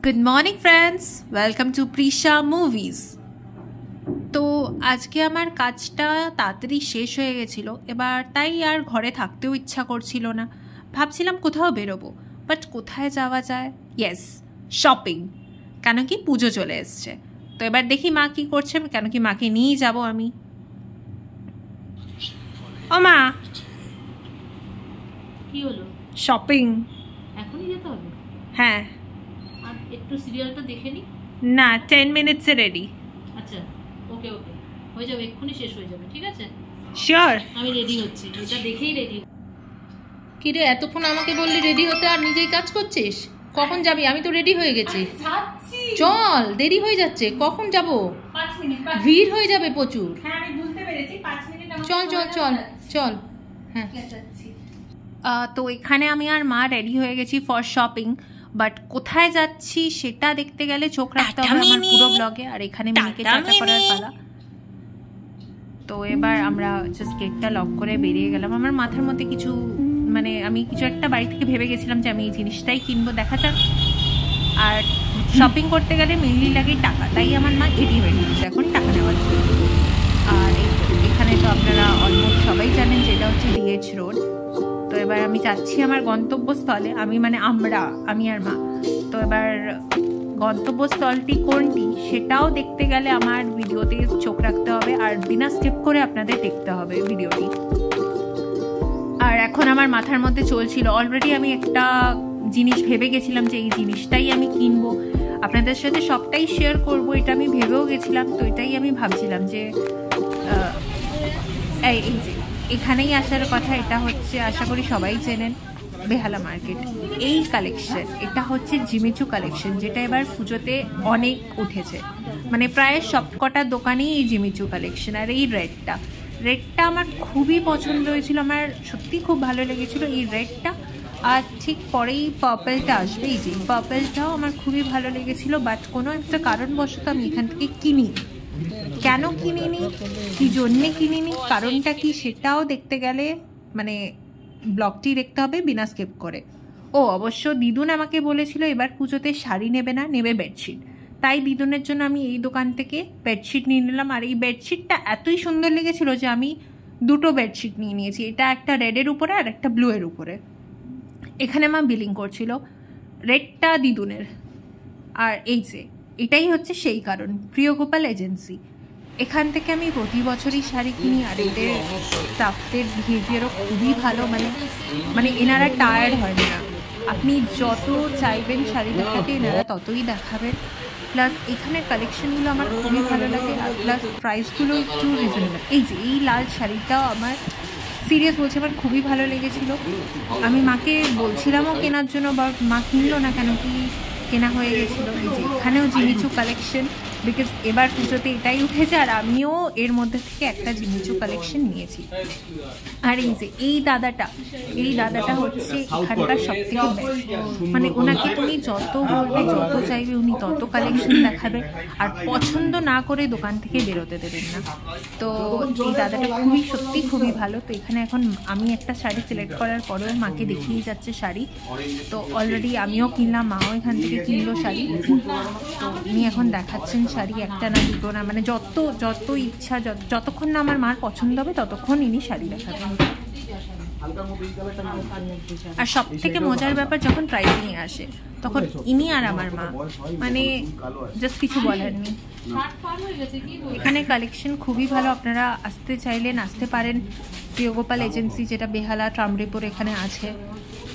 Good morning friends, welcome to Prisha movies. তো আজকে আমার কাজটা তাড়াতাড়ি শেষ হয়ে গেছিলো, এবার তাই আর ঘরে থাকতেও ইচ্ছা করছিল না। ভাবছিলাম কোথাও বেরোবো, বাট কোথায় যাওয়া যায়? Yes, shopping. কেন কি পুজো চলে এসছে, তো এবার দেখি মা কী করছে, কেন কি মাকে নিয়েই যাবো আমি। ও মা, কি হলো? শপিং এখনই যেতে হবে? হ্যাঁ। আর একটু সিরিয়ালটা দেখে নি না, 10 মিনিটসে রেডি। আচ্ছা, ওকে ওকে, হয়ে যাবে, এক্ষুনি শেষ হয়ে যাবে, ঠিক আছে? শিওর। আমি রেডি হচ্ছি, এটা দেখেই রেডি। কি রে, এতক্ষণ আমাকে বললি রেডি হতে আর নিজেই কাজ করছিস? কখন যাবি? আমি তো রেডি হয়ে গেছি। চল, দেরি হয়ে যাচ্ছে। কখন যাব? 5 মিনিট। ভিড় হয়ে যাবে প্রচুর। হ্যাঁ, আমি বুঝতে পেরেছি, 5 মিনিট। চল চল চল চল। হ্যাঁ, তো এখানে আমি আর মা রেডি হয়ে গেছি ফর শপিং, বাট কোথায় যাচ্ছি সেটা দেখতে গেলে চোখ রাখতে হবে আমার পুরো ব্লগে। আর এখানে মিনিকে টাটা করার পালা। তো এবার আমরা জাস্ট গেটটা লক করে বেরিয়ে গেলাম। আমার মাথার মধ্যে কিছু আমি কিছু একটা বাড়ি থেকে ভেবে গেছিলাম যে আমি এই জিনিসটাই কিনবো, দেখা যাক। আর শপিং করতে গেলে মেনলি লাগে টাকা, তাই আমার মা রেডি হয়ে গেছে এখন টাকা নেওয়ার জন্য। আর এখানে তো আপনারা অলমোস্ট সবাই জানেন যে এটা হচ্ছে ডিএইচ রোড। তো এবার আমি যাচ্ছি আমার গন্তব্যস্থলে। আমি আর মা। তো এবার গন্তব্যস্থলটি কোনটি সেটাও দেখতে গেলে আমার ভিডিওতে চোখ রাখতে হবে, আর বিনা স্কিপ করে আপনাদের দেখতে হবে ভিডিওটি। আর এখন আমার মাথার মধ্যে চলছিল, অলরেডি আমি একটা জিনিস ভেবে গেছিলাম যে এই জিনিসটাই আমি কিনবো, আপনাদের সাথে সবটাই শেয়ার করবো, এটা আমি ভেবেও গেছিলাম। তো এটাই আমি ভাবছিলাম যে এই যে এখানেই আসার কথা। এটা হচ্ছে, আশা করি সবাই চেনেন, বেহালা মার্কেট। এই কালেকশন, এটা হচ্ছে জিমিচু কালেকশন, যেটা এবার পুজোতে অনেক উঠেছে, প্রায় সবকটা দোকানেই এই জিমিচু কালেকশন। আর এই রেডটা আমার খুবই পছন্দ হয়েছিল, আমার সত্যি খুব ভালো লেগেছিল এই রেডটা। আর ঠিক পরেই পার্পেলটা আসবে, এই যে পার্পেলটাও আমার খুবই ভালো লেগেছিল, বাট কোনো একটা কারণবশত আমি এখান থেকে কিনি। কেন কিনিনি, কি জন্যে কিনিনি, কারণটা কি সেটাও দেখতে গেলে ব্লগটি দেখতে হবে বিনা স্কিপ করে। ও অবশ্য দিদুন আমাকে বলেছিল এবার পুজোতে শাড়ি নেবে না, নেবে বেডশিট। তাই দিদুনের জন্য আমি এই দোকান থেকে বেডশিট নিয়ে নিলাম। আর এই বেডশিটটা এতই সুন্দর লেগেছিল যে আমি দুটো বেডশিট নিয়ে নিয়েছি, এটা একটা রেডের উপরে আর একটা ব্লু এর উপরে। এখানে মা বিলিং করছিল, রেডটা দিদুনের। আর এই যে এটাই হচ্ছে সেই কারণ, প্রিয়গোপাল এজেন্সি। এখান থেকে আমি প্রতি বছরই শাড়ি কিনি। আর এদের স্টাফদের বিহেভিয়ারও খুবই ভালো, এনারা টায়ার্ড হয় না। আপনি যত চাইবেন শাড়ি দেখাতে এনারা ততই দেখাবেন। প্লাস এখানের কালেকশনগুলো আমার খুবই ভালো লাগে, আর প্লাস প্রাইসগুলো একটু রিজনেবল। এই যে এই লাল শাড়িটাও আমার সিরিয়াস বলছি, আমার খুবই ভালো লেগেছিল। আমি মাকে বলছিলামও কেনার জন্য, বাট মা কিনলো না, কেন কি কেনা হয়ে গেছিলো। এই যে এখানেও জিমিচু কালেকশন, বিকজ এবার পুজোতে এটাই উঠেছে, আর আমিও এর মধ্যে থেকে একটা জিমিচু কালেকশন নিয়েছি। আর এই যে এই দাদাটা হচ্ছে এখানকার সব থেকে বেস্ট। ওনাকে তুমি যত বলবে, যত চাইবে, উনি তত কালেকশন দেখাবে, আর পছন্দ না করে দোকান থেকে বেরোতে দেবেন না। তো এই দাদাটা সত্যি খুবই ভালো। তো এখানে এখন আমি একটা শাড়ি সিলেক্ট করার পরেও মাকে দেখিয়ে যাচ্ছে শাড়ি। তো অলরেডি আমিও কিনলাম, মাও এখান থেকে কিনলো শাড়ি। তো উনি এখন দেখাচ্ছেন শাড়ি, একটা না দুটো না, যত ইচ্ছা, যতক্ষণ না আমার মার পছন্দ হবে ততক্ষণ ইনি শাড়ি দেখাবেন। আর সব থেকে মজার ব্যাপার, যখন প্রাইসিং আসে তখন ইনি আর আমার মা জাস্ট কিছু বলার নেই। এখানে কালেকশন খুবই ভালো, আপনারা আসতে চাইলেন আসতে পারেন। প্রিয়গোপাল এজেন্সি, যেটা বেহালা ট্রামরিপুর এখানে আছে।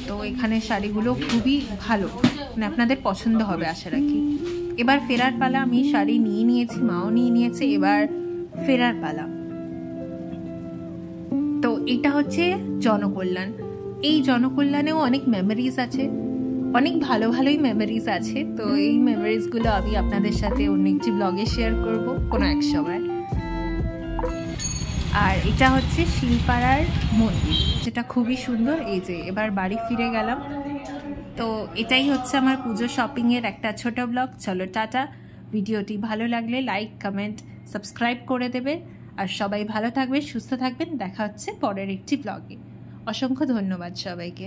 তো এখানে শাড়িগুলো খুবই ভালো, আপনাদের পছন্দ হবে আশা রাখি। এবার ফেরার পালা। আমি শাড়ি নিয়ে নিয়েছি, মাও নিয়ে নিয়েছে, এবার ফেরার পালা। তো এটা হচ্ছে জনকল্যাণ। এই জনকল্যাণেও অনেক মেমোরিজ আছে, অনেক ভালোই মেমোরিজ আছে। তো এই মেমোরিজগুলো আমি আপনাদের সাথে অন্য একটি ব্লগে শেয়ার করব কোনো এক সময়। আর এটা হচ্ছে শিলপাড়ার মন্দির, যেটা খুবই সুন্দর। এই যে এবার বাড়ি ফিরে গেলাম। তো এটাই হচ্ছে আমার পুজো শপিংয়ের একটা ছোট ব্লগ। চলো টাটা। ভিডিওটি ভালো লাগলে লাইক, কমেন্ট, সাবস্ক্রাইব করে দেবে। আর সবাই ভালো থাকবে, সুস্থ থাকবেন। দেখা হচ্ছে পরের একটি ব্লগে। অসংখ্য ধন্যবাদ সবাইকে।